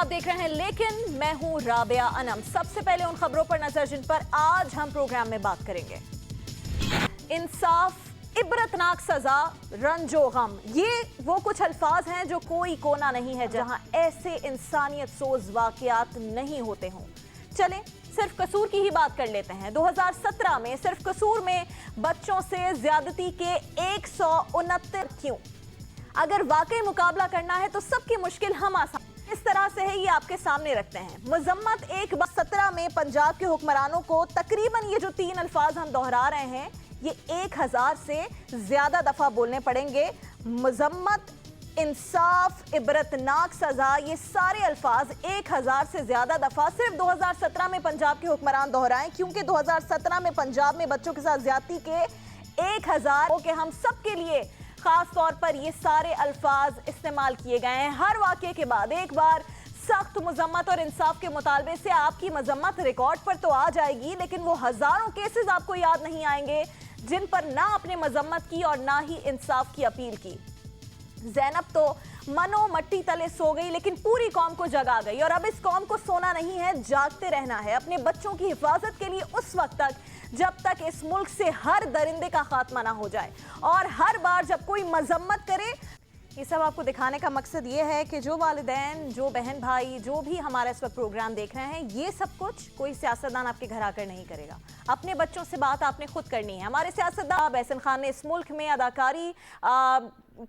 आप देख रहे हैं लेकिन मैं हूं राबिया अनम। सबसे पहले उन खबरों पर नजर जिन पर आज हम प्रोग्राम में बात करेंगे। इंसाफ, इबरतनाक सजा, रंजो गम, ये वो कुछ अल्फाज हैं जो कोई कोना नहीं है जहां ऐसे इंसानियत सोज वाकयात नहीं होते हों। चलें सिर्फ कसूर की ही बात कर लेते हैं। 2017 में सिर्फ कसूर में बच्चों से ज्यादती के 169 क्यों? अगर वाकई मुकाबला करना है तो सबकी मुश्किल हम आसान इस तरह से है, ये आपके सामने रखते हैं। मजम्मत 17 में पंजाब के हुक्मरानों को तकरीबन ये जो 3 अल्फाज हम दोहरा रहे हैं ये 1000 से ज्यादा दफा बोलने पड़ेंगे। मजम्मत, इंसाफ, इबरतनाक सजा, ये सारे अल्फाज 1000 से ज्यादा दफा सिर्फ 2017 में पंजाब के हुक्मरान दोहराएं, क्योंकि 2017 में पंजाब में बच्चों के साथ ज्यादती के 1000 के हम सब के लिए खास तौर पर ये सारे अल्फाज इस्तेमाल किए गए हैं। हर वाक़े के बाद एक बार सख्त मजम्मत और इंसाफ के मुतालबे से आपकी मजम्मत रिकॉर्ड पर तो आ जाएगी, लेकिन वो हजारों केसेस आपको याद नहीं आएंगे जिन पर ना आपने मजम्मत की और ना ही इंसाफ की अपील की। ज़ैनब तो मनो मट्टी तले सो गई, लेकिन पूरी कौम को जगा गई। और अब इस कौम को सोना नहीं है, जागते रहना है अपने बच्चों की हिफाजत के लिए उस वक्त तक जब तक इस मुल्क से हर दरिंदे का खात्मा ना हो जाए। और हर बार जब कोई मजम्मत करे, ये सब आपको दिखाने का मकसद ये है कि जो वालिदैन, जो बहन भाई, जो भी हमारा इस वक्त प्रोग्राम देख रहे हैं, ये सब कुछ कोई सियासतदान आपके घर आकर नहीं करेगा। अपने बच्चों से बात आपने खुद करनी है। हमारे सियासतदान एहसन खान ने इस मुल्क में अदाकारी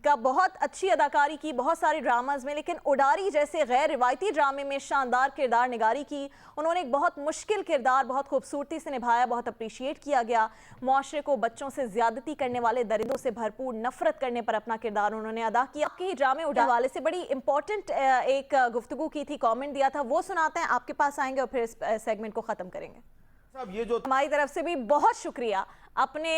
का बहुत अच्छी अदाकारी की, बहुत सारे ड्रामाज में, लेकिन उडारी जैसे गैर रिवायती ड्रामे में शानदार किरदार निगारी की। उन्होंने एक बहुत मुश्किल किरदार बहुत खूबसूरती से निभाया, बहुत अप्रिशिएट किया गया। मुआशरे को बच्चों से ज्यादती करने वाले दरिंदों से भरपूर नफरत करने पर अपना किरदार उन्होंने अदा किया। आपकी ड्रामे उड़ाने वाले से बड़ी इंपॉर्टेंट एक गुफ्तगू की थी, कॉमेंट दिया था, वो सुनाते हैं, आपके पास आएंगे और फिर इस सेगमेंट को खत्म करेंगे। ये जो हमारी तरफ से भी बहुत शुक्रिया। अपने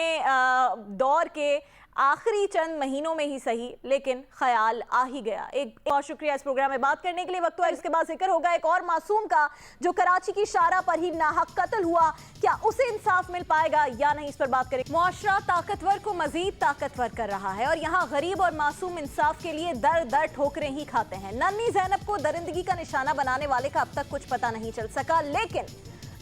दौर के आखिरी चंद महीनों में ही सही, लेकिन ख्याल आ ही गया। एक बहुत शुक्रिया इस प्रोग्राम में बात करने के लिए। वक्त हुआ इसके बाद जिक्र होगा एक और मासूम का जो कराची की शारा पर ही नाहक कत्ल हुआ। क्या उसे इंसाफ मिल पाएगा या नहीं, इस पर बात करें। मुआशरा ताकतवर को मजीद ताकतवर कर रहा है और यहाँ गरीब और मासूम इंसाफ के लिए दर दर ठोकरें ही खाते हैं। नन्ही ज़ैनब को दरिंदगी का निशाना बनाने वाले का अब तक कुछ पता नहीं चल सका, लेकिन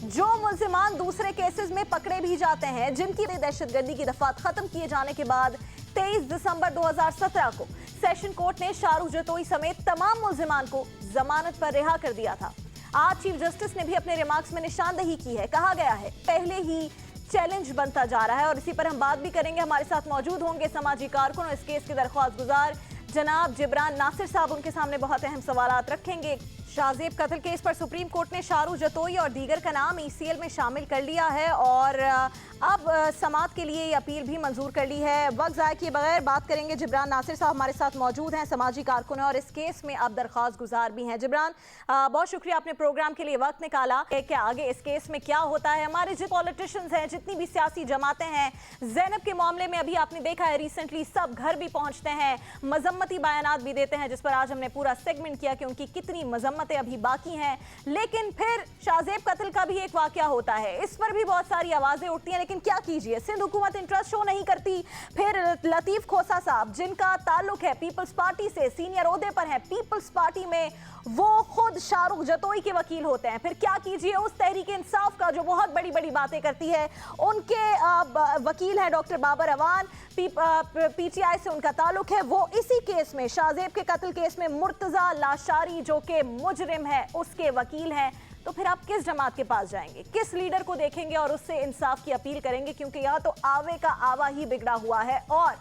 जो मुल्जिमान दूसरे केसेस में पकड़े भी जाते हैं, जिनकी दहशतगर्दी की दफात खत्म किए जाने के बाद 23 दिसंबर 2017 को सेशन कोर्ट ने शाहरुख जतोई समेत तमाम मुल्जिमान को जमानत पर रिहा कर दिया था। आज चीफ जस्टिस ने भी अपने रिमार्क्स में निशानदही की है। कहा गया है पहले ही चैलेंज बनता जा रहा है और इसी पर हम बात भी करेंगे। हमारे साथ मौजूद होंगे समाजी कारकुन और इस केस के दरख्वास्त गुजार जनाब जिब्रान नासिर साहब। उनके सामने बहुत अहम सवालात रखेंगे। शाहजेब कत्ल केस पर सुप्रीम कोर्ट ने शाहरुख जतोई और दीगर का नाम ECL में शामिल कर लिया है और अब समात के लिए ये अपील भी मंजूर कर ली है। वक्त ज़ाया किए बगैर बात करेंगे। जिब्रान नासिर साहब हमारे साथ मौजूद हैं, समाजी कारकुन और इस केस में अब दरख्वास्त गुजार भी हैं। जिब्रान, बहुत शुक्रिया आपने प्रोग्राम के लिए वक्त निकाला। क्या आगे इस केस में क्या होता है? हमारे जो पॉलिटिशियंस हैं, जितनी भी सियासी जमातें हैं, ज़ैनब के मामले में अभी आपने देखा है रिसेंटली सब घर भी पहुँचते हैं, मजम्मती बयानात भी देते हैं, जिस पर आज हमने पूरा सेगमेंट किया कि उनकी कितनी मजम्मत अभी बाकी हैं। लेकिन फिर शाहजेब कत्ल का भी एक वाकया होता है, इस पर भी बहुत सारी आवाजें उठती हैं, लेकिन क्या कीजिए, सिंध हुकूमत इंटरेस्ट शो नहीं करती। फिर लतीफ खोसा साहब, जिनका ताल्लुक है पीपल्स पार्टी से, सीनियर ओहदे पर है पीपल्स पार्टी में, वो खुद शाहरुख जतोई के वकील होते हैं। फिर क्या कीजिए, उस तहरीक इंसाफ का जो बहुत बड़ी बड़ी बातें करती है, उनके वकील हैं डॉक्टर बाबर अवान, PTI से उनका ताल्लुक है। वो इसी केस में, शाहजेब के कत्ल केस में, मुर्तजा लाशारी जो कि मुजरिम है उसके वकील हैं। तो फिर आप किस जमात के पास जाएंगे, किस लीडर को देखेंगे और उससे इंसाफ की अपील करेंगे? क्योंकि यहाँ तो आवे का आवा ही बिगड़ा हुआ है। और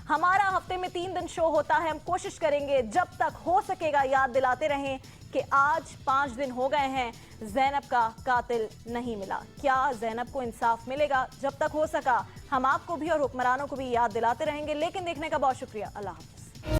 हमारा हफ्ते में 3 दिन शो होता है। हम कोशिश करेंगे जब तक हो सकेगा याद दिलाते रहें कि आज 5 दिन हो गए हैं, ज़ैनब का कातिल नहीं मिला। क्या ज़ैनब को इंसाफ मिलेगा? जब तक हो सका हम आपको भी और हुक्मरानों को भी याद दिलाते रहेंगे। लेकिन देखने का बहुत शुक्रिया। अल्लाह हाफ़िज़।